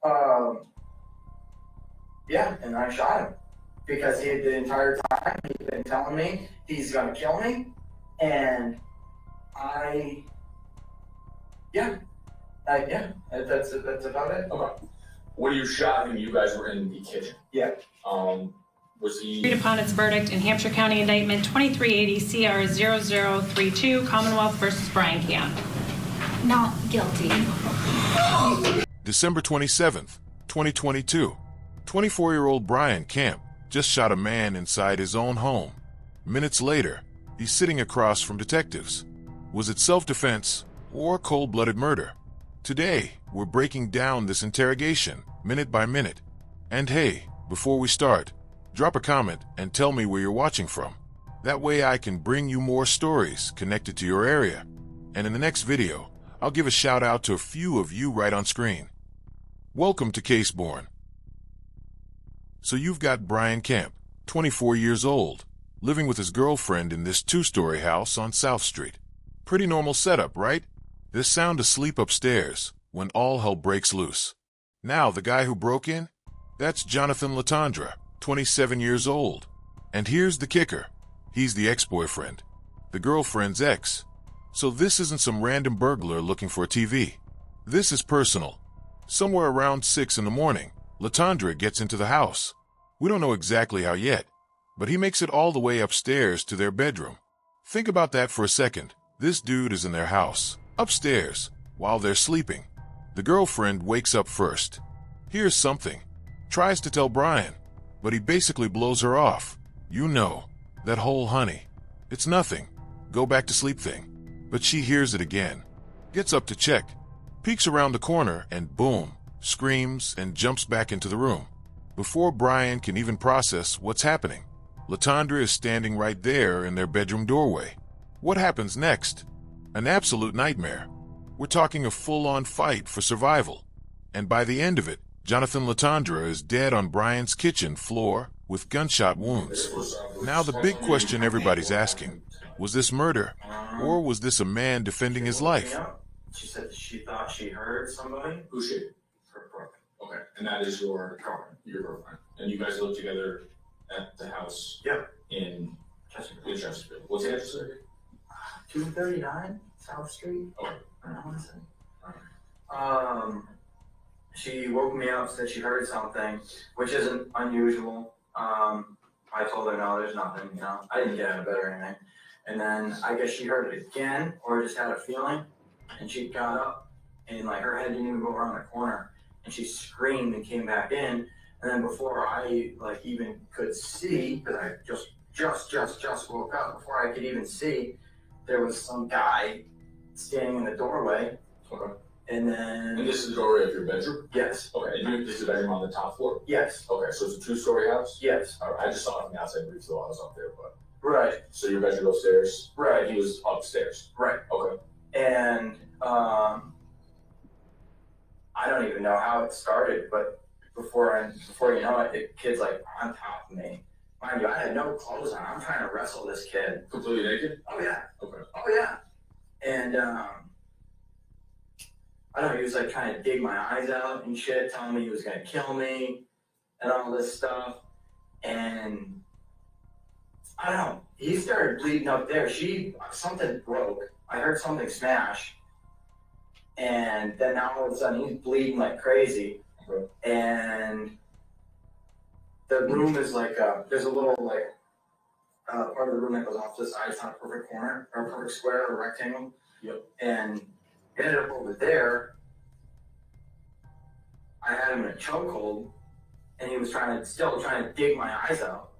Um, yeah, and I shot him because the entire time he'd been telling me he's gonna kill me, and yeah, that's about it. Okay. When you shot him, you guys were in the kitchen. Yeah. Was he... Agreed upon its verdict in Hampshire County Indictment 2380 CR 0032, Commonwealth versus Brian Camp. Not guilty. December 27th, 2022. 24-year-old Brian Camp just shot a man inside his own home. Minutes later, he's sitting across from detectives. Was it self-defense or cold-blooded murder? Today, we're breaking down this interrogation, minute by minute. And hey, before we start, drop a comment and tell me where you're watching from. That way I can bring you more stories connected to your area. And in the next video, I'll give a shout out to a few of you right on screen. Welcome to Caseborne. So you've got Brian Camp, 24 years old, living with his girlfriend in this two-story house on South Street. Pretty normal setup, right? They're sound asleep upstairs when all hell breaks loose. Now the guy who broke in? That's Jonathan Latondra, 27 years old. And here's the kicker. He's the ex-boyfriend, the girlfriend's ex. So this isn't some random burglar looking for a TV. This is personal. Somewhere around 6 in the morning, Latondra gets into the house. We don't know exactly how yet, but he makes it all the way upstairs to their bedroom. Think about that for a second. This dude is in their house, upstairs, while they're sleeping. The girlfriend wakes up first, hears something, tries to tell Brian, but he basically blows her off. You know, that whole honey, it's nothing, go back to sleep thing. But she hears it again, gets up to check, peeks around the corner and boom, screams and jumps back into the room. Before Brian can even process what's happening, Latondra is standing right there in their bedroom doorway. What happens next? An absolute nightmare. We're talking a full-on fight for survival. And by the end of it, Jonathan Latondra is dead on Brian's kitchen floor with gunshot wounds. Now the big question everybody's asking, was this murder? Or was this a man defending his life? She said she thought she heard somebody. Who's she? Her brother. Okay. And that is your girlfriend. And you guys live together at the house? Yep. In Chesterfield. Chesterfield. What's the address there? 239 South Street. Okay. I want to say. She woke me up, said she heard something, which isn't unusual. I told her no, there's nothing, you know. I didn't get out of bed or anything. And then I guess she heard it again, or just had a feeling, and she got up, and like her head didn't even go around the corner, and she screamed and came back in. And then before I like even could see, because I just woke up, before I could even see, there was some guy standing in the doorway. Okay. And then... And this is the doorway of your bedroom? Yes. Okay, and this is the bedroom on the top floor? Yes. Okay, so it's a two-story house? Yes. All right, I just saw it from the outside briefly while I was up there, but... Right. So your bedroom upstairs? Right. He was upstairs? Right. Okay. And, I don't even know how it started, but before you know it, the kid's like on top of me. Mind you, I had no clothes on. I'm trying to wrestle this kid. Completely naked? Oh, yeah. Okay. Oh, yeah. And, I don't know, he was like trying to dig my eyes out and shit, telling me he was gonna kill me and all this stuff. And I don't know, he started bleeding up there. Something broke. I heard something smash. And then now all of a sudden he's bleeding like crazy. Okay. And the room is like, there's a little like, part of the room that goes off to the side. It's not a perfect corner, or a perfect square or rectangle. Yep. And ended up over there. I had him in a chokehold, and he was still trying to dig my eyes out.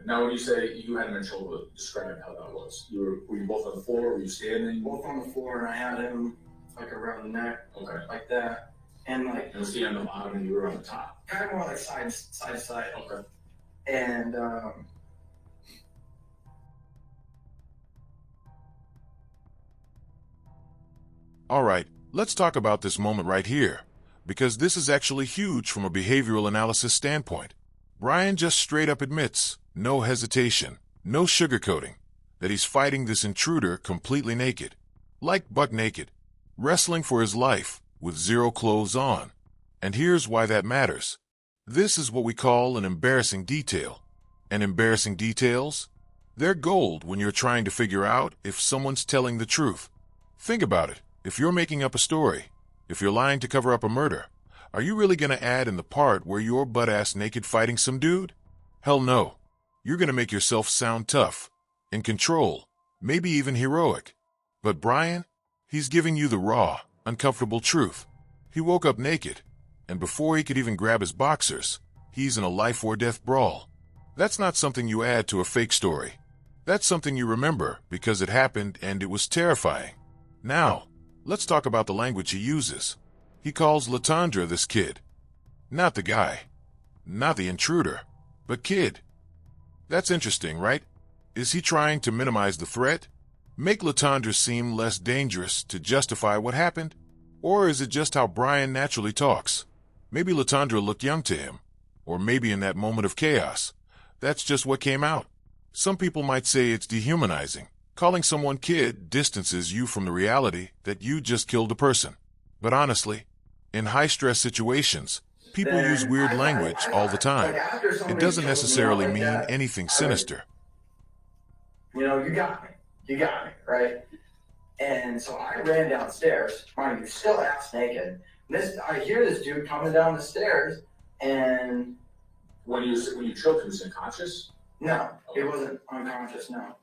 Now, when you say you had him in chokehold, describe how that was. Were you both on the floor? Were you standing? Both on the floor, and I had him like around the neck, Okay. like that, and like. And was he on the bottom and you were on the top? Kind of more like side to side. Okay. And All right, let's talk about this moment right here, because this is actually huge from a behavioral analysis standpoint. Brian just straight up admits, no hesitation, no sugarcoating, that he's fighting this intruder completely naked, like buck naked, wrestling for his life with zero clothes on. And here's why that matters. This is what we call an embarrassing detail. And embarrassing details? They're gold when you're trying to figure out if someone's telling the truth. Think about it. If you're making up a story, if you're lying to cover up a murder, are you really going to add in the part where you're butt-ass naked fighting some dude? Hell no. You're going to make yourself sound tough, in control, maybe even heroic. But Brian, he's giving you the raw, uncomfortable truth. He woke up naked, and before he could even grab his boxers, he's in a life-or-death brawl. That's not something you add to a fake story. That's something you remember because it happened and it was terrifying. Now, let's talk about the language he uses. He calls Latondra this kid. Not the guy. Not the intruder. But kid. That's interesting, right? Is he trying to minimize the threat? Make Latondra seem less dangerous to justify what happened? Or is it just how Brian naturally talks? Maybe Latondra looked young to him. Or maybe in that moment of chaos, that's just what came out. Some people might say it's dehumanizing. Calling someone kid distances you from the reality that you just killed a person. But honestly, in high-stress situations, people use weird language all the time. It doesn't necessarily mean anything sinister. You know, you got me, right? And so I ran downstairs, mind you, still ass naked. I hear this dude coming down the stairs, and When you choked, he was unconscious? no, he wasn't unconscious, no.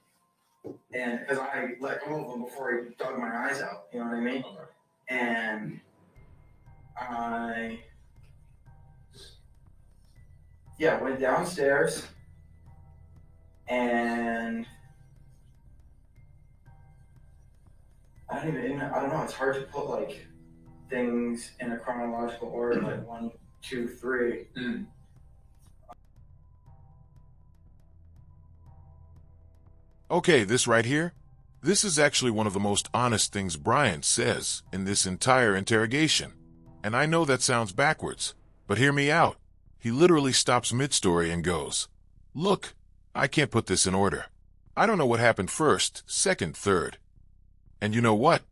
And because I let go of him before he dug my eyes out, you know what I mean? Okay. And I went downstairs, and I don't know, it's hard to put like things in a chronological order, like 1, 2, 3. Okay, this right here? This is actually one of the most honest things Brian says in this entire interrogation. And I know that sounds backwards, but hear me out. He literally stops mid-story and goes, "Look, I can't put this in order. I don't know what happened first, second, third." And you know what?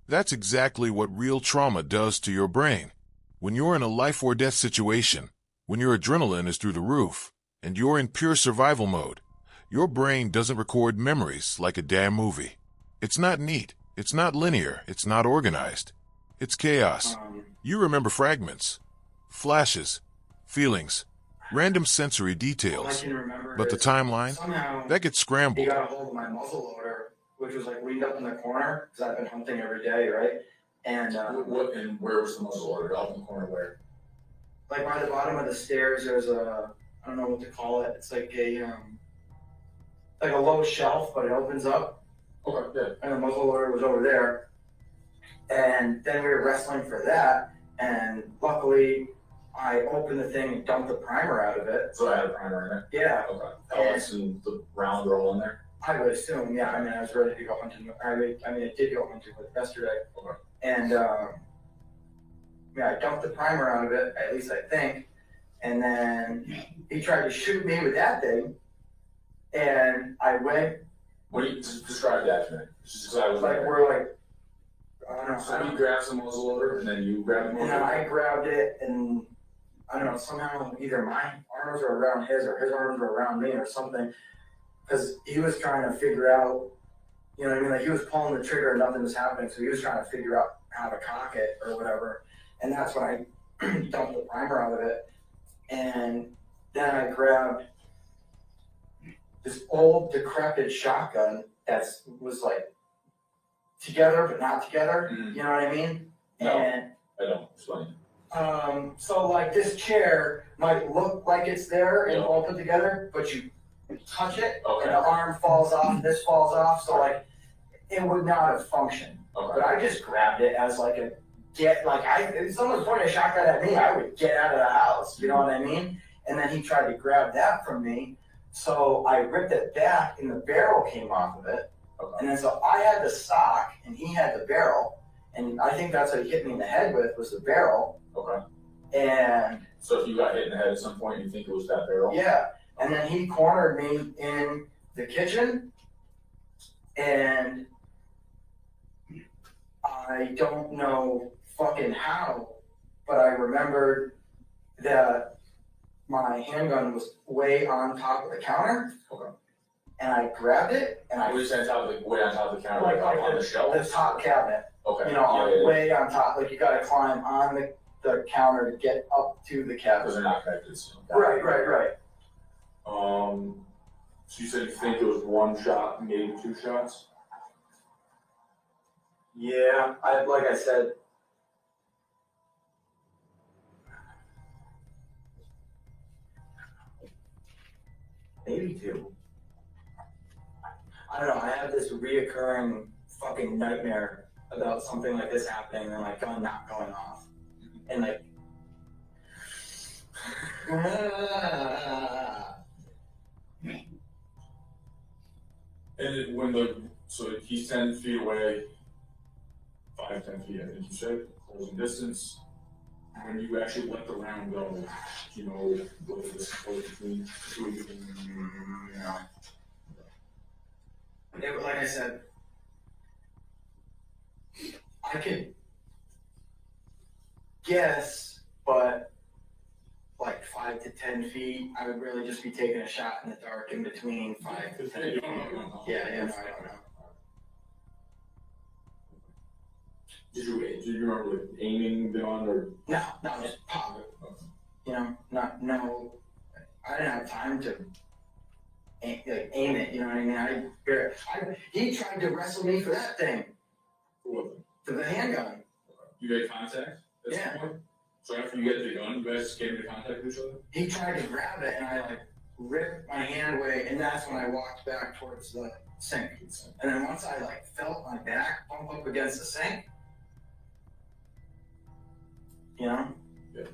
That's exactly what real trauma does to your brain. When you're in a life-or-death situation, when your adrenaline is through the roof, and you're in pure survival mode, your brain doesn't record memories like a damn movie. It's not neat. It's not linear. It's not organized. It's chaos. You remember fragments, flashes, feelings, random sensory All I details. can remember But the is timeline, somehow that gets he scrambled. got a hold of my muzzle loader, which was like leaned up in the corner, because I've been hunting every day, right? And And where was the muzzle loader? Out in the corner where? like by the bottom of the stairs, there's a, I don't know what to call it. It's like a low shelf, but it opens up. Okay, yeah. And the muzzle loader was over there. And then we were wrestling for that. And luckily, I opened the thing and dumped the primer out of it. So I had a primer in there? Yeah, Okay. Pellets and the rounds are all in there? I would assume. Yeah, I mean, I was ready to go hunting. I did go hunting with yesterday. Okay. And I dumped the primer out of it, at least I think. And then he tried to shoot me with that thing. And I went, What do you describe that to me? Just because I was like, there. we're like, I don't know. So he grabs the muzzle loader and then you grab the muzzle And then loader? I grabbed it, and I don't know, somehow either my arms were around his or his arms were around me or something. Because he was trying to figure out, you know what I mean? Like, he was pulling the trigger and nothing was happening, so he was trying to figure out how to cock it or whatever. And that's when I dumped the primer out of it. And then I grabbed this old decrepit shotgun that was like together but not together. Mhm. You know what I mean? No. And I don't. Explain. so like this chair might look like it's there and Yeah. all put together, but you touch it Okay. and the arm falls off, this falls off, so like it would not have functioned. Okay. But I just grabbed it as like a if someone pointed a shotgun at me, I would get out of the house, you know what I mean? And then he tried to grab that from me, so I ripped it back and the barrel came off of it. Okay. And then so I had the stock and he had the barrel, and I think that's what he hit me in the head with, was the barrel. Okay. And So if you got hit in the head at some point, you think it was that barrel? yeah, and then he cornered me in the kitchen, and I don't know fucking how, but I remembered that my handgun was way on top of the counter, Okay. and I grabbed it, and I What is that top, like way on top of the counter, like on the shelf? the top cabinet, Okay. you know, Yeah, yeah, yeah. way on top. Like you gotta climb on the counter to get up to the Because cabinet. they're not connected. So. Right. So you said you think it was one shot, maybe two shots? Yeah, like I said, maybe two. I don't know. I have this reoccurring fucking nightmare about something like this happening and like gun not going off, and like. And so he's 10 feet away, 5-10 feet, I think you said, closing distance. When you actually let the round go, do you know what the distance was between two of you? No. Yeah, like I said, I could guess, but like 5 to 10 feet, I would really just be taking a shot in the dark in between 5 to 10 feet. Yeah, no, I don't know. Did you remember like aiming beyond or? No, just pop it. You know, I didn't have time to aim it, you know what I mean? He tried to wrestle me for that thing, What? for the handgun. You made contact at Yeah. some point? So after you get the gun, you guys came into contact with each other? He tried to grab it and I like ripped my hand away, and that's when I walked back towards the sink. And then once I like felt my back bump up against the sink, you know? Yeah,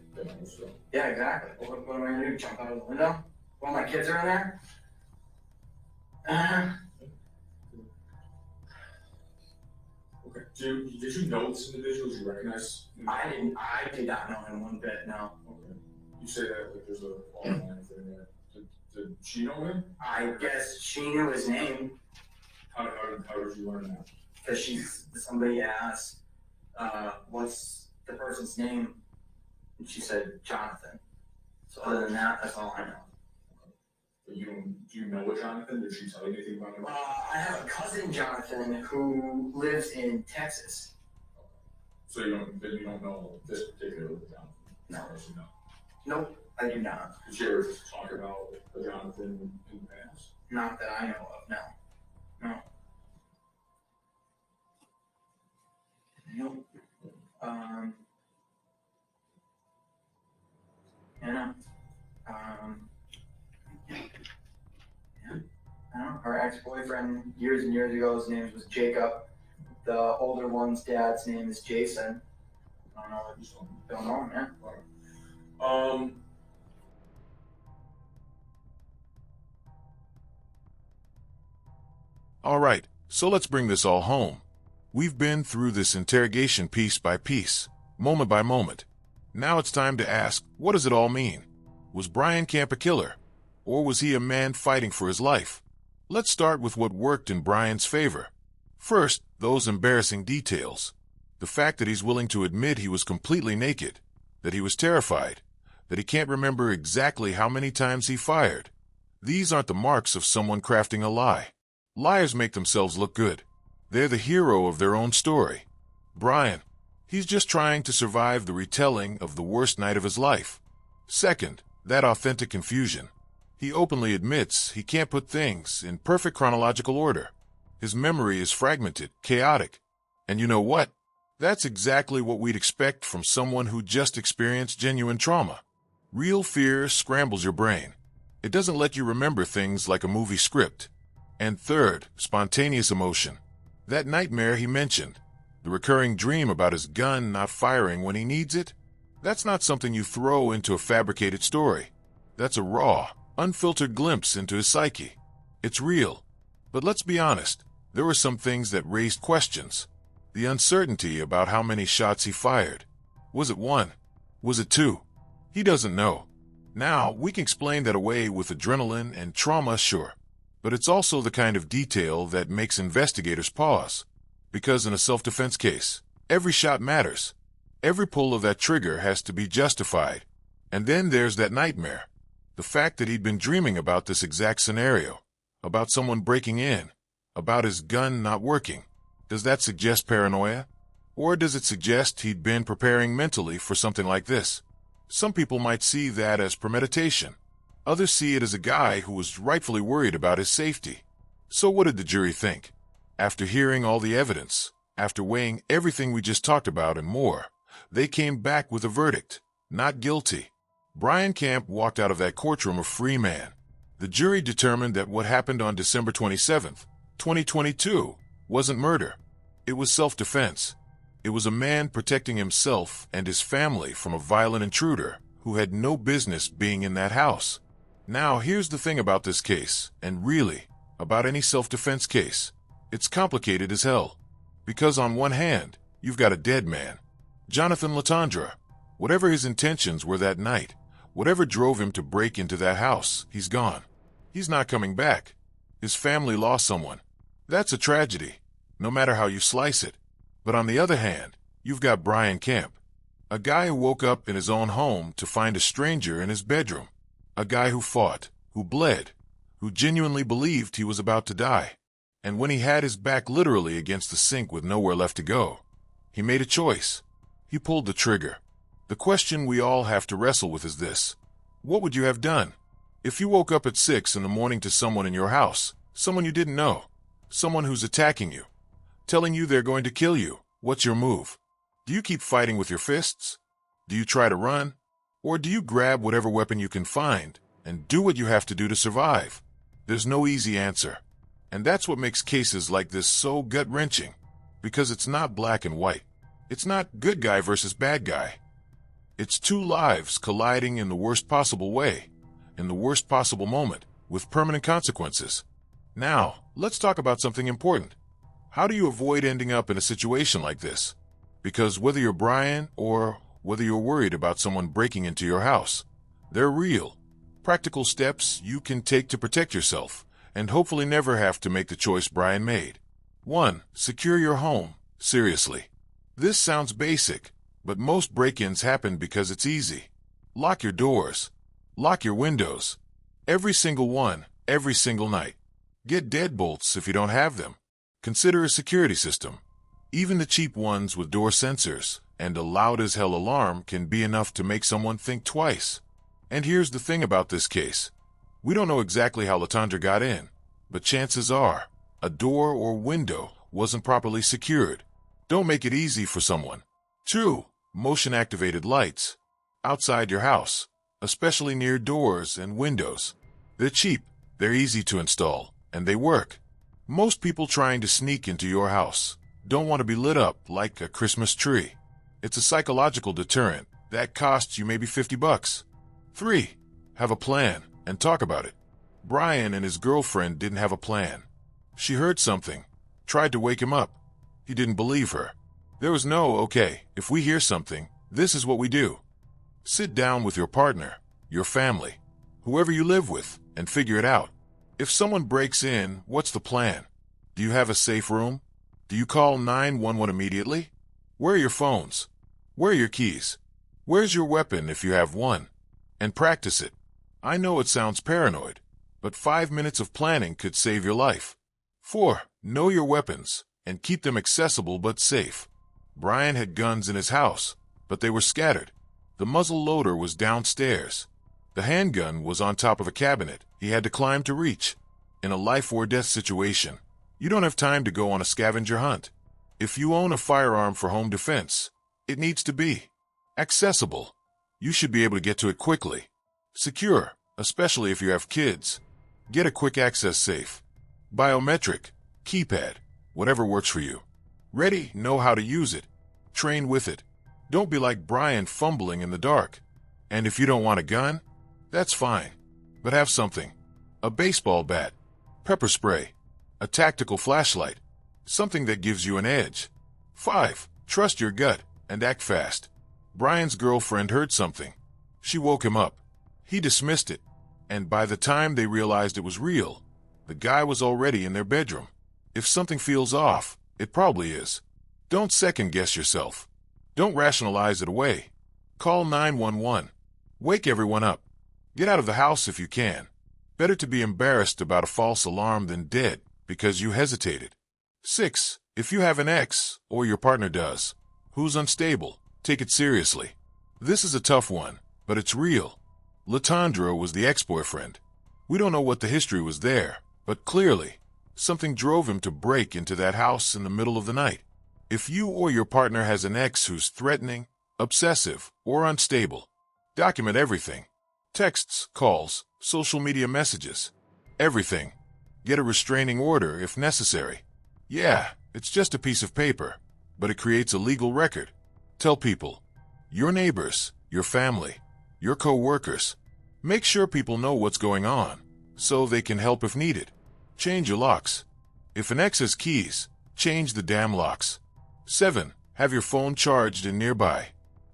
so. Yeah, exactly. What am I gonna do? Jump out of the window while my kids are in there? Okay. Did you know this individual? Did you recognize him? I did not know him one bit, no. Okay. You say that like there's a online thing there. Did she know him? I guess she knew his name How did you learn that? because somebody asked, what's the person's name? And she said Jonathan. So other than that, that's all I know. But do you know what Jonathan? Did she tell you anything about him? I have a cousin, Jonathan, who lives in Texas. So you don't know this particular Jonathan? No. No. Nope, I do not. Did you ever talk about the Jonathan in the past? Not that I know of, no. No. Nope. Yeah. Yeah. I don't know. Her ex-boyfriend years and years ago, his name was Jacob. The older one's dad's name is Jason. I don't know. I just don't know him, man. All right, so let's bring this all home. We've been through this interrogation piece by piece, moment by moment. Now it's time to ask, what does it all mean? Was Brian Camp a killer? Or was he a man fighting for his life? Let's start with what worked in Brian's favor. First, those embarrassing details. The fact that he's willing to admit he was completely naked, that he was terrified, that he can't remember exactly how many times he fired. These aren't the marks of someone crafting a lie. Liars make themselves look good. They're the hero of their own story. Brian, he's just trying to survive the retelling of the worst night of his life. Second, that authentic confusion. He openly admits he can't put things in perfect chronological order. His memory is fragmented, chaotic. And you know what? That's exactly what we'd expect from someone who just experienced genuine trauma. Real fear scrambles your brain. It doesn't let you remember things like a movie script. And third, spontaneous emotion. That nightmare he mentioned, the recurring dream about his gun not firing when he needs it, that's not something you throw into a fabricated story. That's a raw, unfiltered glimpse into his psyche. It's real. But let's be honest, there were some things that raised questions. The uncertainty about how many shots he fired. Was it 1? Was it 2? He doesn't know. Now, we can explain that away with adrenaline and trauma, sure. But it's also the kind of detail that makes investigators pause. Because in a self-defense case, every shot matters. Every pull of that trigger has to be justified. And then there's that nightmare. The fact that he'd been dreaming about this exact scenario, about someone breaking in, about his gun not working. Does that suggest paranoia? Or does it suggest he'd been preparing mentally for something like this? Some people might see that as premeditation. Others see it as a guy who was rightfully worried about his safety. So what did the jury think? After hearing all the evidence, after weighing everything we just talked about and more, they came back with a verdict: not guilty. Brian Camp walked out of that courtroom a free man. The jury determined that what happened on December 27th, 2022, wasn't murder. It was self-defense. It was a man protecting himself and his family from a violent intruder who had no business being in that house. Now, here's the thing about this case, and really, about any self-defense case. It's complicated as hell. Because on one hand, you've got a dead man, Jonathan Latondra. Whatever his intentions were that night, whatever drove him to break into that house, he's gone. He's not coming back. His family lost someone. That's a tragedy, no matter how you slice it. But on the other hand, you've got Brian Camp, a guy who woke up in his own home to find a stranger in his bedroom, a guy who fought, who bled, who genuinely believed he was about to die. And when he had his back literally against the sink with nowhere left to go, he made a choice. He pulled the trigger. The question we all have to wrestle with is this: what would you have done? If you woke up at 6 in the morning to someone in your house, someone you didn't know, someone who's attacking you, telling you they're going to kill you, what's your move? Do you keep fighting with your fists? Do you try to run? Or do you grab whatever weapon you can find and do what you have to do to survive? There's no easy answer. And that's what makes cases like this so gut-wrenching, because it's not black and white. It's not good guy versus bad guy. It's two lives colliding in the worst possible way, in the worst possible moment, with permanent consequences. Now, let's talk about something important. How do you avoid ending up in a situation like this? Because whether you're Brian or whether you're worried about someone breaking into your house, they're real, practical steps you can take to protect yourself and hopefully never have to make the choice Brian made. 1. Secure your home. Seriously. This sounds basic, but most break-ins happen because it's easy. Lock your doors. Lock your windows. Every single one, every single night. Get deadbolts if you don't have them. Consider a security system. Even the cheap ones with door sensors and a loud-as-hell alarm can be enough to make someone think twice. And here's the thing about this case. We don't know exactly how Latondra got in, but chances are a door or window wasn't properly secured. Don't make it easy for someone. 2. Motion-activated lights. Outside your house, especially near doors and windows. They're cheap, they're easy to install, and they work. Most people trying to sneak into your house don't want to be lit up like a Christmas tree. It's a psychological deterrent that costs you maybe $50. 3. Have a plan and talk about it. Brian and his girlfriend didn't have a plan. She heard something, tried to wake him up. He didn't believe her. There was no, okay, if we hear something, this is what we do. Sit down with your partner, your family, whoever you live with, and figure it out. If someone breaks in, what's the plan? Do you have a safe room? Do you call 911 immediately? Where are your phones? Where are your keys? Where's your weapon if you have one? And practice it. I know it sounds paranoid, but 5 minutes of planning could save your life. 4. Know your weapons and keep them accessible but safe. Brian had guns in his house, but they were scattered. The muzzle loader was downstairs. The handgun was on top of a cabinet he had to climb to reach. In a life-or-death situation, you don't have time to go on a scavenger hunt. If you own a firearm for home defense, it needs to be accessible. You should be able to get to it quickly. Secure, especially if you have kids. Get a quick access safe. Biometric, keypad, whatever works for you. Ready, know how to use it. Train with it. Don't be like Brian fumbling in the dark. And if you don't want a gun, that's fine. But have something. A baseball bat, pepper spray, a tactical flashlight, something that gives you an edge. 5. Trust your gut and act fast. Brian's girlfriend heard something. She woke him up. He dismissed it, and by the time they realized it was real, the guy was already in their bedroom. If something feels off, it probably is. Don't second-guess yourself. Don't rationalize it away. Call 911. Wake everyone up. Get out of the house if you can. Better to be embarrassed about a false alarm than dead because you hesitated. 6. If you have an ex, or your partner does, who's unstable, take it seriously. This is a tough one, but it's real. Latondra was the ex-boyfriend. We don't know what the history was there, but clearly, something drove him to break into that house in the middle of the night. If you or your partner has an ex who's threatening, obsessive, or unstable, document everything. Texts, calls, social media messages. Everything. Get a restraining order if necessary. Yeah, it's just a piece of paper, but it creates a legal record. Tell people. Your neighbors, your family, your co-workers. Make sure people know what's going on, so they can help if needed. Change your locks. If an ex has keys, change the damn locks. 7. Have your phone charged and nearby.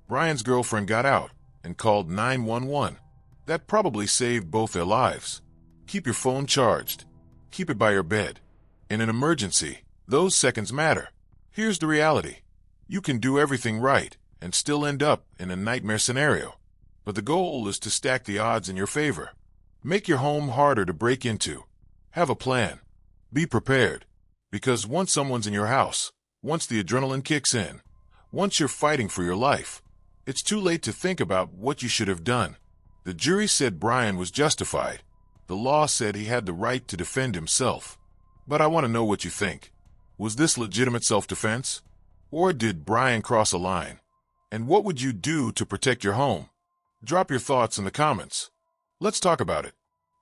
Brian's girlfriend got out and called 911. That probably saved both their lives. Keep your phone charged. Keep it by your bed. In an emergency, those seconds matter. Here's the reality. You can do everything right and still end up in a nightmare scenario. But the goal is to stack the odds in your favor. Make your home harder to break into. Have a plan. Be prepared. Because once someone's in your house, once the adrenaline kicks in, once you're fighting for your life, it's too late to think about what you should have done. The jury said Brian was justified. The law said he had the right to defend himself. But I want to know what you think. Was this legitimate self-defense? Or did Brian cross a line? And what would you do to protect your home? Drop your thoughts in the comments. Let's talk about it.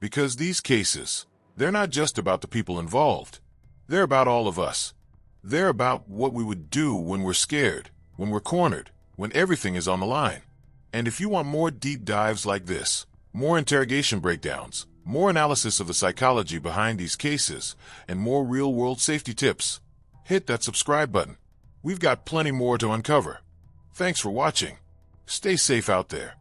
Because these cases, they're not just about the people involved. They're about all of us. They're about what we would do when we're scared, when we're cornered, when everything is on the line. And if you want more deep dives like this, more interrogation breakdowns, more analysis of the psychology behind these cases, and more real-world safety tips, hit that subscribe button. We've got plenty more to uncover. Thanks for watching. Stay safe out there.